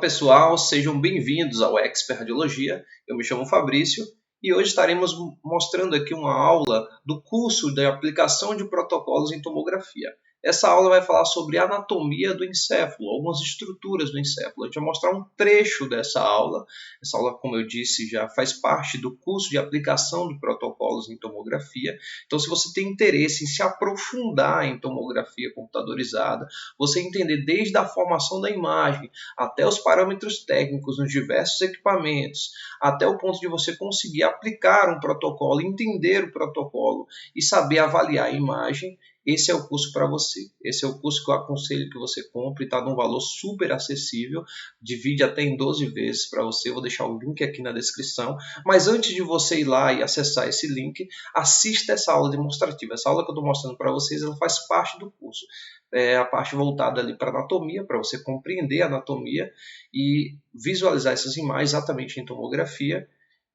pessoal, sejam bem-vindos ao Expert Radiologia. Eu me chamo Fabrício e hoje estaremos mostrando aqui uma aula do curso de aplicação de protocolos em tomografia. Essa aula vai falar sobre a anatomia do encéfalo, algumas estruturas do encéfalo. A gente vai mostrar um trecho dessa aula. Essa aula, como eu disse, já faz parte do curso de aplicação de protocolos em tomografia. Então, se você tem interesse em se aprofundar em tomografia computadorizada, você entender desde a formação da imagem até os parâmetros técnicos nos diversos equipamentos, até o ponto de você conseguir aplicar um protocolo, entender o protocolo e saber avaliar a imagem, esse é o curso para você. Esse é o curso que eu aconselho que você compre, está num valor super acessível, divide até em 12 vezes para você, eu vou deixar o link aqui na descrição, mas antes de você ir lá e acessar esse link, assista essa aula demonstrativa. Essa aula que eu estou mostrando para vocês, ela faz parte do curso. É a parte voltada ali para anatomia, para você compreender a anatomia e visualizar essas imagens exatamente em tomografia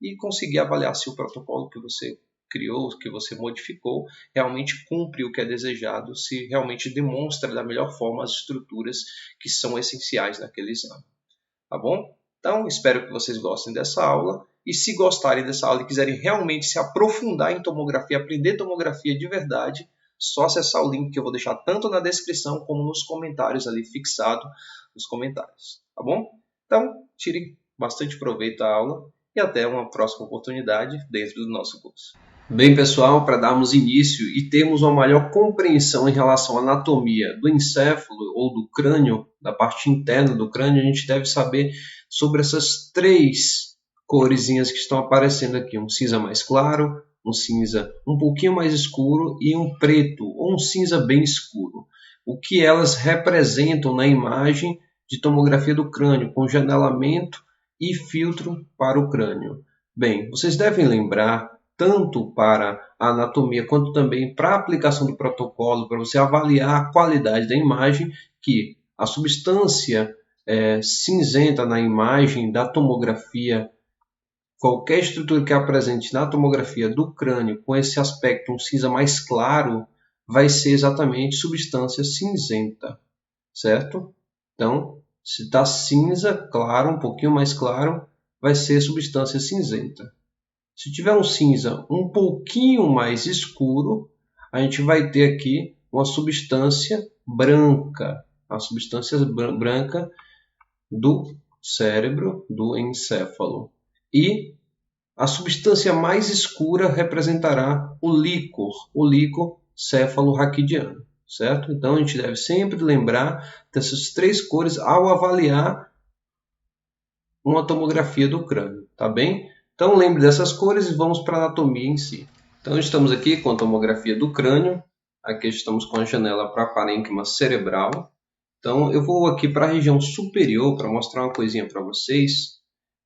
e conseguir avaliar se o protocolo que você criou, que você modificou, realmente cumpre o que é desejado, se realmente demonstra da melhor forma as estruturas que são essenciais naquele exame. Tá bom? Então, espero que vocês gostem dessa aula e se gostarem dessa aula e quiserem realmente se aprofundar em tomografia, aprender tomografia de verdade, só acessar o link que eu vou deixar tanto na descrição como nos comentários ali fixado nos comentários. Tá bom? Então, tirem bastante proveito da aula e até uma próxima oportunidade dentro do nosso curso. Bem, pessoal, para darmos início e termos uma maior compreensão em relação à anatomia do encéfalo ou do crânio, da parte interna do crânio, a gente deve saber sobre essas três coresinhas que estão aparecendo aqui. Um cinza mais claro, um cinza um pouquinho mais escuro e um preto ou um cinza bem escuro. O que elas representam na imagem de tomografia do crânio, com janelamento e filtro para o crânio. Bem, vocês devem lembrar, tanto para a anatomia quanto também para a aplicação do protocolo, para você avaliar a qualidade da imagem, que a substância cinzenta na imagem da tomografia, qualquer estrutura que apresente na tomografia do crânio com esse aspecto, um cinza mais claro, vai ser exatamente substância cinzenta, certo? Então, se está cinza, claro, um pouquinho mais claro, vai ser substância cinzenta. Se tiver um cinza um pouquinho mais escuro, a gente vai ter aqui uma substância branca, a substância branca do cérebro, do encéfalo. E a substância mais escura representará o líquor céfalo-raquidiano, certo? Então a gente deve sempre lembrar dessas três cores ao avaliar uma tomografia do crânio, tá bem? Então lembre dessas cores e vamos para a anatomia em si. Então estamos aqui com a tomografia do crânio. Aqui estamos com a janela para a parênquima cerebral. Então eu vou aqui para a região superior para mostrar uma coisinha para vocês.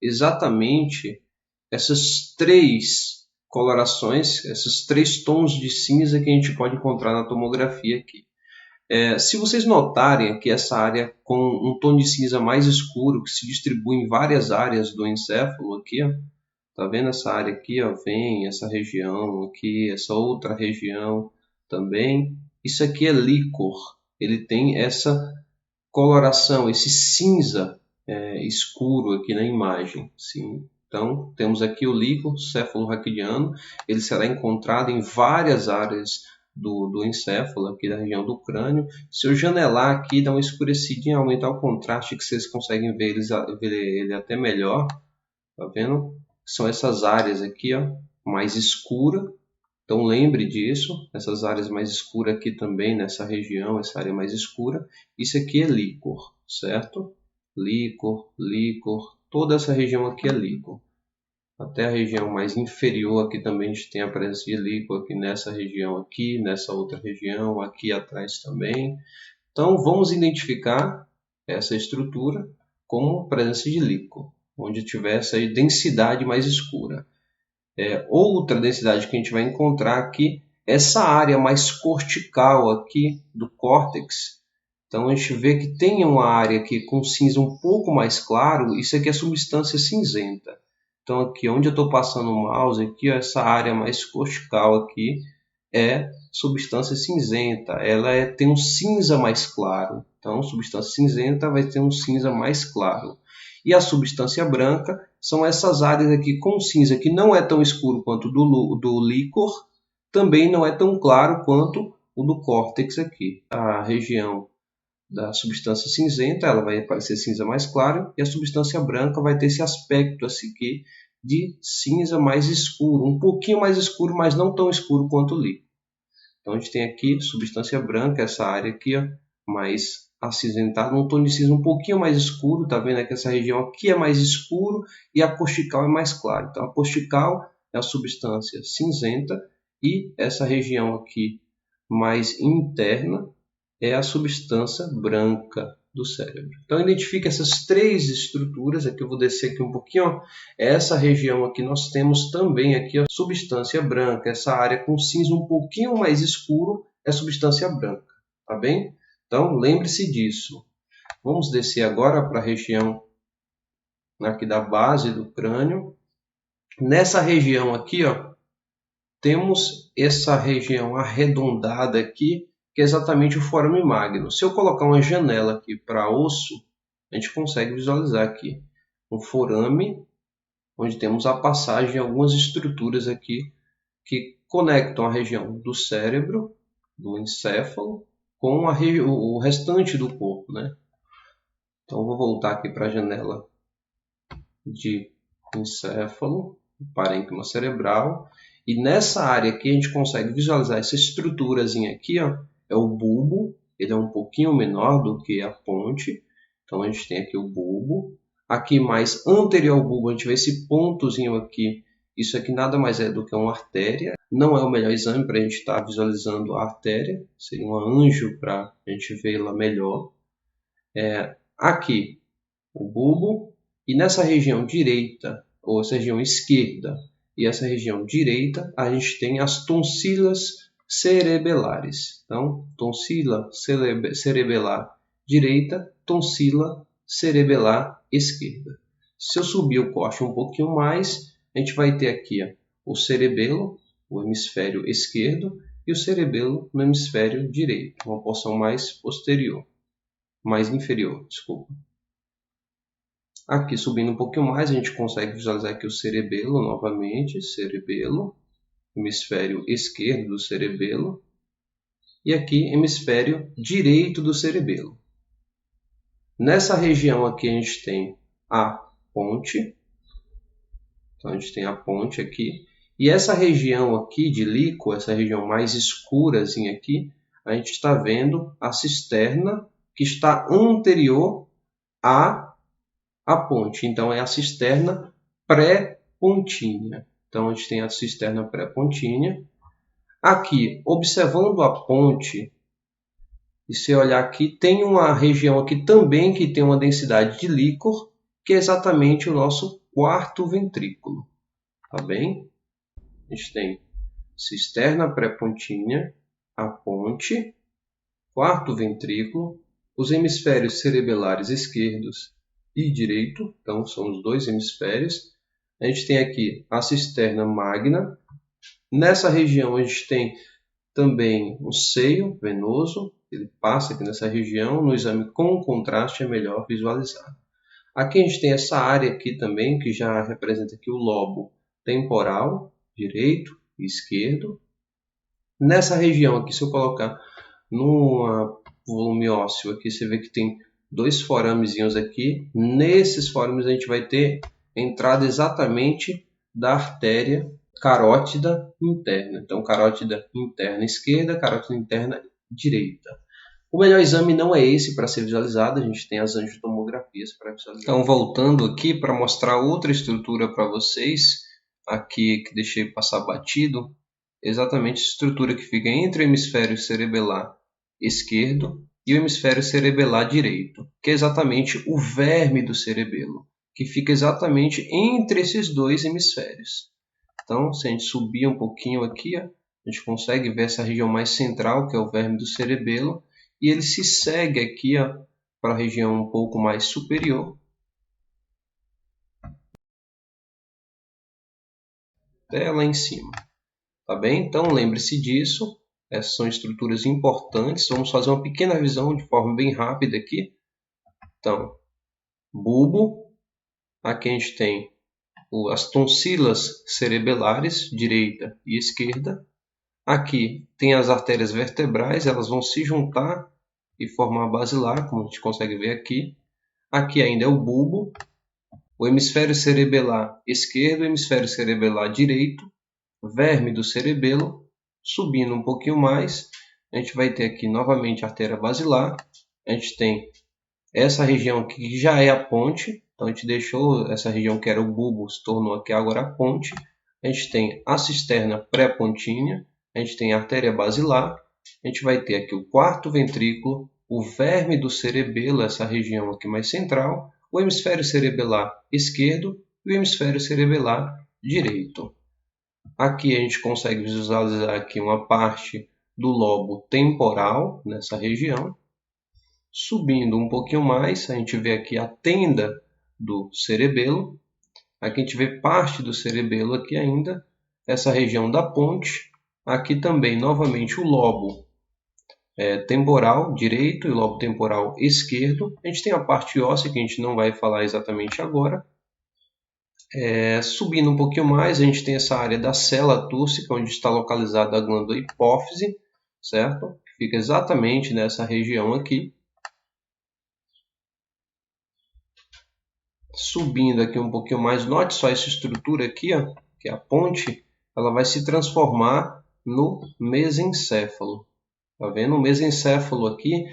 Exatamente essas três colorações, esses três tons de cinza que a gente pode encontrar na tomografia aqui. Se vocês notarem aqui essa área com um tom de cinza mais escuro que se distribui em várias áreas do encéfalo aqui, ó. Tá vendo essa área aqui, ó? Vem essa região aqui, essa outra região também. Isso aqui é líquor. Ele tem essa coloração, esse cinza escuro aqui na imagem. Sim. Então, temos aqui o líquor céfalo-raquidiano. Ele será encontrado em várias áreas do encéfalo, aqui da região do crânio. Se eu janelar aqui, dar uma escurecidinha, aumentar o contraste, que vocês conseguem ver ele até melhor. Tá vendo? São essas áreas aqui, ó, mais escura. Então lembre disso, essas áreas mais escuras aqui também, nessa região, essa área mais escura. Isso aqui é líquor, certo? Líquor, toda essa região aqui é líquor. Até a região mais inferior aqui também a gente tem a presença de líquor, aqui nessa região aqui, nessa outra região, aqui atrás também. Então vamos identificar essa estrutura como presença de líquor, onde tiver essa densidade mais escura. Outra densidade que a gente vai encontrar aqui, essa área mais cortical aqui do córtex. Então a gente vê que tem uma área aqui com cinza um pouco mais claro, isso aqui é substância cinzenta. Então aqui onde eu estou passando o mouse, aqui, ó, essa área mais cortical aqui é substância cinzenta. Ela tem um cinza mais claro. Então substância cinzenta vai ter um cinza mais claro. E a substância branca são essas áreas aqui com cinza, que não é tão escuro quanto do líquor, também não é tão claro quanto o do córtex aqui. A região da substância cinzenta, ela vai parecer cinza mais claro, e a substância branca vai ter esse aspecto assim, aqui de cinza mais escuro, um pouquinho mais escuro, mas não tão escuro quanto o líquido. Então a gente tem aqui substância branca, essa área aqui, ó, mais acinzentada, um tom de cinza um pouquinho mais escuro, tá vendo que essa região aqui é mais escuro e a cortical é mais clara. Então a cortical é a substância cinzenta e essa região aqui mais interna é a substância branca do cérebro. Então identifique essas três estruturas, aqui eu vou descer aqui um pouquinho, ó. Essa região aqui nós temos também aqui a substância branca, essa área com cinza um pouquinho mais escuro é substância branca, tá bem? Então lembre-se disso. Vamos descer agora para a região aqui da base do crânio. Nessa região aqui, ó, temos essa região arredondada aqui, que é exatamente o forame magno. Se eu colocar uma janela aqui para osso, a gente consegue visualizar aqui um forame, onde temos a passagem de algumas estruturas aqui que conectam a região do cérebro, do encéfalo, com o restante do corpo, né? Então, eu vou voltar aqui para a janela de encéfalo, parênquima cerebral, e nessa área aqui a gente consegue visualizar essa estruturazinha aqui, ó, é o bulbo, ele é um pouquinho menor do que a ponte, então a gente tem aqui o bulbo. Aqui mais anterior ao bulbo a gente vê esse pontozinho aqui, isso aqui nada mais é do que uma artéria, não é o melhor exame para a gente estar visualizando a artéria, seria um anjo para a gente vê-la melhor. Aqui o bulbo, e nessa região direita, ou essa região esquerda e essa região direita, a gente tem as tonsilas cerebelares. Então, tonsila cerebelar direita, tonsila cerebelar esquerda. Se eu subir o corte um pouquinho mais, a gente vai ter aqui, ó, o cerebelo, o hemisfério esquerdo, e o cerebelo no hemisfério direito, uma porção mais posterior, mais inferior, desculpa. Aqui subindo um pouquinho mais, a gente consegue visualizar aqui o cerebelo novamente, cerebelo, hemisfério esquerdo do cerebelo, e aqui hemisfério direito do cerebelo. Nessa região aqui a gente tem a ponte, então a gente tem a ponte aqui, e essa região aqui de líquido, essa região mais escurazinha aqui, a gente está vendo a cisterna que está anterior à ponte. Então é a cisterna pré-pontínea. Então a gente tem a cisterna pré-pontínea. Aqui, observando a ponte, e se olhar aqui, tem uma região aqui também que tem uma densidade de líquor, que é exatamente o nosso quarto ventrículo. Tá bem? A gente tem cisterna pré-pontínea, a ponte, quarto ventrículo, os hemisférios cerebelares esquerdos e direito, então são os dois hemisférios. A gente tem aqui a cisterna magna. Nessa região a gente tem também um seio venoso, ele passa aqui nessa região, no exame com contraste é melhor visualizar. Aqui a gente tem essa área aqui também, que já representa aqui o lobo temporal, direito e esquerdo. Nessa região aqui, se eu colocar no volume ósseo aqui, você vê que tem dois foramezinhos aqui. Nesses forames a gente vai ter entrada exatamente da artéria carótida interna. Então, carótida interna esquerda, carótida interna direita. O melhor exame não é esse para ser visualizado, a gente tem as angiotomografias para visualizar. Então, voltando aqui para mostrar outra estrutura para vocês, aqui que deixei passar batido, exatamente a estrutura que fica entre o hemisfério cerebelar esquerdo e o hemisfério cerebelar direito, que é exatamente o verme do cerebelo, que fica exatamente entre esses dois hemisférios. Então, se a gente subir um pouquinho aqui, ó, a gente consegue ver essa região mais central, que é o verme do cerebelo, e ele se segue aqui para a região um pouco mais superior, até lá em cima. Tá bem? Então, lembre-se disso. Essas são estruturas importantes. Vamos fazer uma pequena revisão de forma bem rápida aqui. Então, bulbo, Aqui a gente tem as tonsilas cerebelares, direita e esquerda. Aqui tem as artérias vertebrais, elas vão se juntar e formar a basilar, como a gente consegue ver aqui. Aqui ainda é o bulbo, o hemisfério cerebelar esquerdo, o hemisfério cerebelar direito, verme do cerebelo. Subindo um pouquinho mais, a gente vai ter aqui novamente a artéria basilar. A gente tem essa região aqui que já é a ponte, então a gente deixou essa região que era o bulbo, se tornou aqui agora a ponte. A gente tem a cisterna pré-pontínea, a gente tem a artéria basilar, a gente vai ter aqui o quarto ventrículo, o verme do cerebelo, essa região aqui mais central, o hemisfério cerebelar esquerdo e o hemisfério cerebelar direito. Aqui a gente consegue visualizar aqui uma parte do lobo temporal nessa região. Subindo um pouquinho mais, a gente vê aqui a tenda do cerebelo. Aqui a gente vê parte do cerebelo aqui ainda, essa região da ponte. Aqui também, novamente, o lobo temporal direito e o lobo temporal esquerdo. A gente tem a parte óssea, que a gente não vai falar exatamente agora. Subindo um pouquinho mais, a gente tem essa área da cela túrcica, onde está localizada a glândula hipófise, certo? Fica exatamente nessa região aqui. Subindo aqui um pouquinho mais, note só essa estrutura aqui, ó, que é a ponte, ela vai se transformar no mesencéfalo. Tá vendo? O mesencéfalo aqui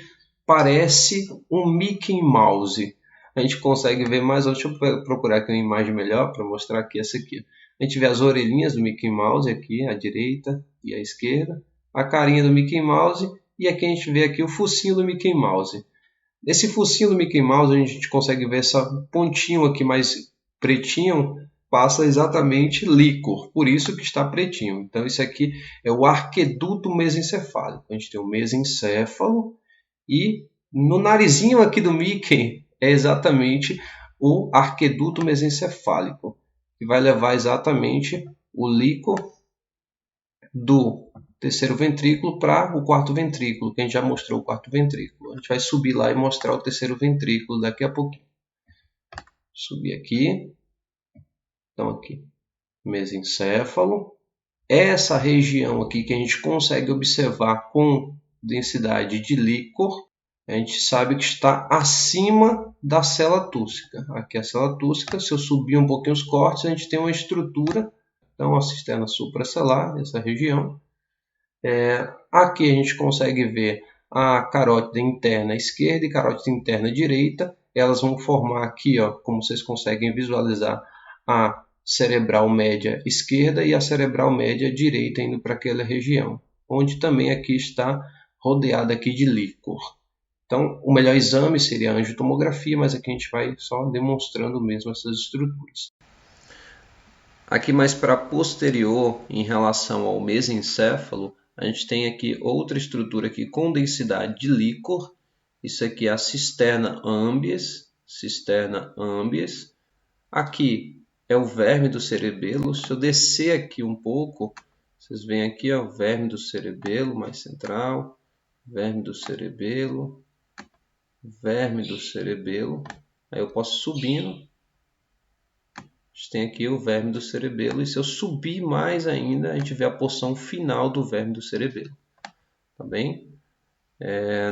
parece um Mickey Mouse. A gente consegue ver mais, deixa eu procurar aqui uma imagem melhor para mostrar aqui essa aqui. A gente vê as orelhinhas do Mickey Mouse aqui, à direita e à esquerda, a carinha do Mickey Mouse e aqui a gente vê aqui o focinho do Mickey Mouse. Nesse focinho do Mickey Mouse, a gente consegue ver essa pontinho aqui mais pretinho, passa exatamente líquor, por isso que está pretinho. Então, isso aqui é o arqueduto mesencefálico. A gente tem o mesencéfalo e no narizinho aqui do Mickey é exatamente o arqueduto mesencefálico, que vai levar exatamente o líquor do terceiro ventrículo para o quarto ventrículo, que a gente já mostrou o quarto ventrículo. A gente vai subir lá e mostrar o terceiro ventrículo daqui a pouquinho. Subir aqui. Então aqui, mesencéfalo. Essa região aqui que a gente consegue observar com densidade de líquor, a gente sabe que está acima da célula túrcica. Aqui a célula túrcica, se eu subir um pouquinho os cortes, a gente tem uma estrutura, então a cisterna supracelular, essa região. Aqui a gente consegue ver a carótida interna esquerda e carótida interna direita. Elas vão formar aqui, ó, como vocês conseguem visualizar, a cerebral média esquerda e a cerebral média direita indo para aquela região, onde também aqui está rodeada aqui de líquor. Então, o melhor exame seria a angiotomografia, mas aqui a gente vai só demonstrando mesmo essas estruturas. Aqui mais para posterior, em relação ao mesencéfalo, a gente tem aqui outra estrutura aqui com densidade de líquor. Isso aqui é a cisterna ambiens. Aqui é o verme do cerebelo. Se eu descer aqui um pouco, vocês veem aqui ó, o verme do cerebelo mais central, verme do cerebelo, verme do cerebelo. Aí eu posso subindo. A gente tem aqui o verme do cerebelo, e se eu subir mais ainda, a gente vê a porção final do verme do cerebelo. Tá bem?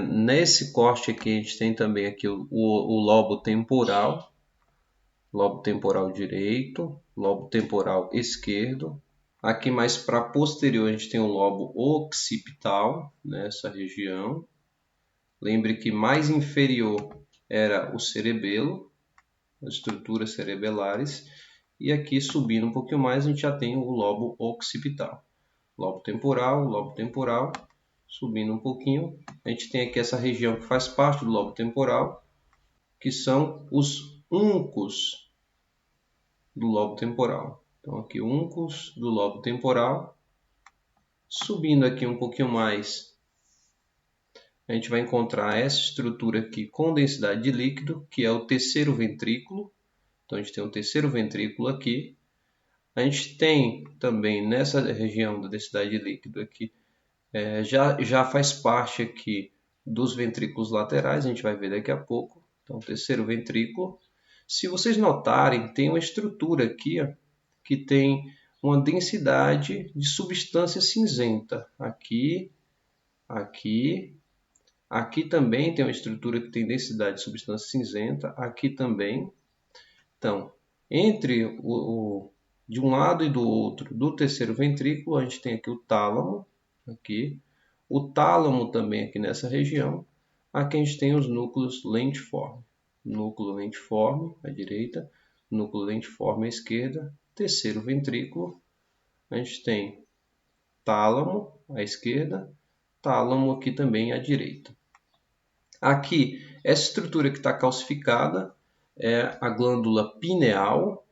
Nesse corte aqui, a gente tem também aqui o lobo temporal direito, lobo temporal esquerdo. Aqui mais para posterior, a gente tem o lobo occipital, nessa região. Lembre que mais inferior era o cerebelo, as estruturas cerebelares. E aqui, subindo um pouquinho mais, a gente já tem o lobo occipital. Lobo temporal. Subindo um pouquinho, a gente tem aqui essa região que faz parte do lobo temporal, que são os uncos do lobo temporal. Então, aqui, uncos do lobo temporal. Subindo aqui um pouquinho mais, a gente vai encontrar essa estrutura aqui com densidade de líquido, que é o terceiro ventrículo. Então, a gente tem o terceiro ventrículo aqui. A gente tem também nessa região da densidade de líquido aqui, já faz parte aqui dos ventrículos laterais, a gente vai ver daqui a pouco. Então, terceiro ventrículo. Se vocês notarem, tem uma estrutura aqui, ó, que tem uma densidade de substância cinzenta. Aqui, aqui, aqui também tem uma estrutura que tem densidade de substância cinzenta. Aqui também. Então, entre de um lado e do outro do terceiro ventrículo, a gente tem aqui o tálamo, aqui. O tálamo também aqui nessa região. Aqui a gente tem os núcleos lentiformes. Núcleo lentiforme à direita, núcleo lentiforme à esquerda, terceiro ventrículo. A gente tem tálamo à esquerda, tálamo aqui também à direita. Aqui, essa estrutura que está calcificada é a glândula pineal.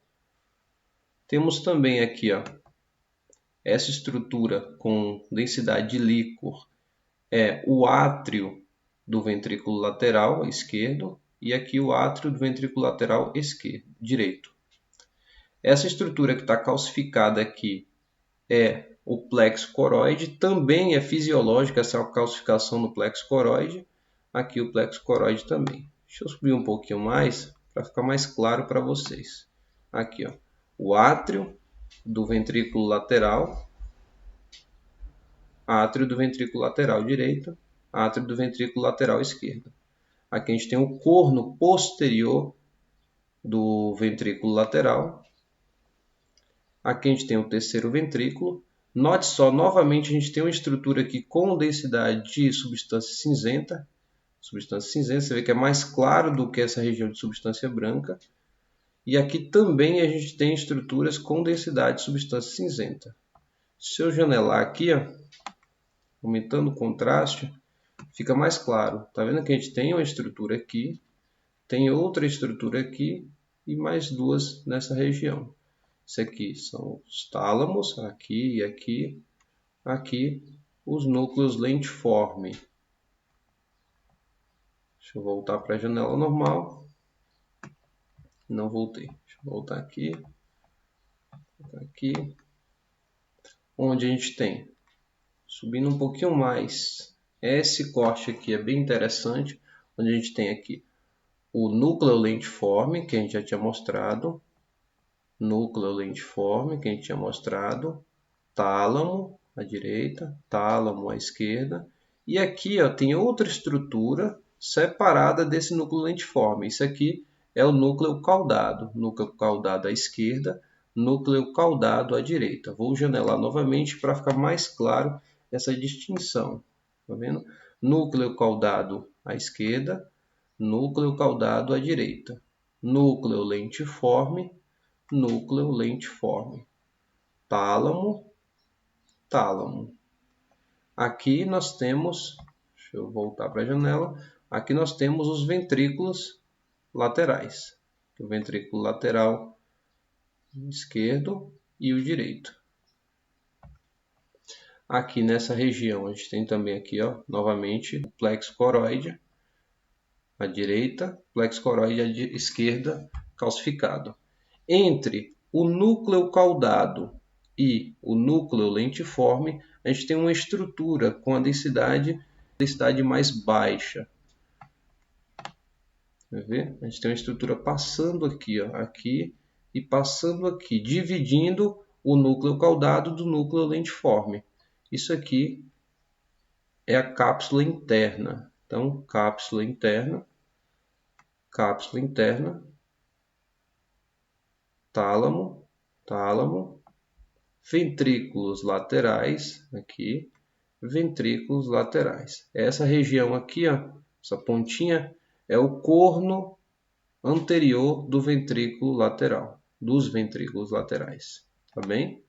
Temos também aqui, ó, essa estrutura com densidade de líquor é o átrio do ventrículo lateral esquerdo e aqui o átrio do ventrículo lateral direito. Essa estrutura que está calcificada aqui é o plexo coroide, também é fisiológica essa calcificação no plexo coroide. Aqui o plexo coroide também. Deixa eu subir um pouquinho mais para ficar mais claro para vocês. Aqui, ó, o átrio do ventrículo lateral, átrio do ventrículo lateral direito, átrio do ventrículo lateral esquerdo. Aqui a gente tem o corno posterior do ventrículo lateral. Aqui a gente tem o terceiro ventrículo. Note só, novamente a gente tem uma estrutura aqui com densidade de substância cinzenta. Substância cinzenta, você vê que é mais claro do que essa região de substância branca. E aqui também a gente tem estruturas com densidade de substância cinzenta. Se eu janelar aqui, ó, aumentando o contraste, fica mais claro. Tá vendo que a gente tem uma estrutura aqui, tem outra estrutura aqui e mais duas nessa região. Isso aqui são os tálamos, aqui e aqui. Aqui os núcleos lentiformes. Deixa eu voltar para a janela normal. Não voltei. Deixa eu voltar aqui. Aqui. Onde a gente tem, subindo um pouquinho mais, esse corte aqui é bem interessante, onde a gente tem aqui o núcleo lentiforme, que a gente já tinha mostrado, núcleo lentiforme, que a gente tinha mostrado, tálamo à direita, tálamo à esquerda, e aqui ó, tem outra estrutura separada desse núcleo lentiforme. Isso aqui é o núcleo caudado à esquerda, núcleo caudado à direita. Vou janelar novamente para ficar mais claro essa distinção. Tá vendo? Núcleo caudado à esquerda, núcleo caudado à direita. Núcleo lentiforme, núcleo lentiforme. Tálamo, tálamo. Aqui nós temos, deixa eu voltar para a janela, aqui nós temos os ventrículos laterais. O ventrículo lateral esquerdo e o direito. Aqui nessa região a gente tem também aqui, ó, novamente o plexo coroide à direita, plexo coroide à esquerda calcificado. Entre o núcleo caudado e o núcleo lentiforme, a gente tem uma estrutura com a densidade mais baixa. Vai ver? A gente tem uma estrutura passando aqui, ó, aqui e passando aqui, dividindo o núcleo caudado do núcleo lentiforme. Isso aqui é a cápsula interna. Então, cápsula interna, tálamo, tálamo, ventrículos laterais, aqui, ventrículos laterais. Essa região aqui, ó, essa pontinha, é o corno anterior do ventrículo lateral, dos ventrículos laterais, tá bem?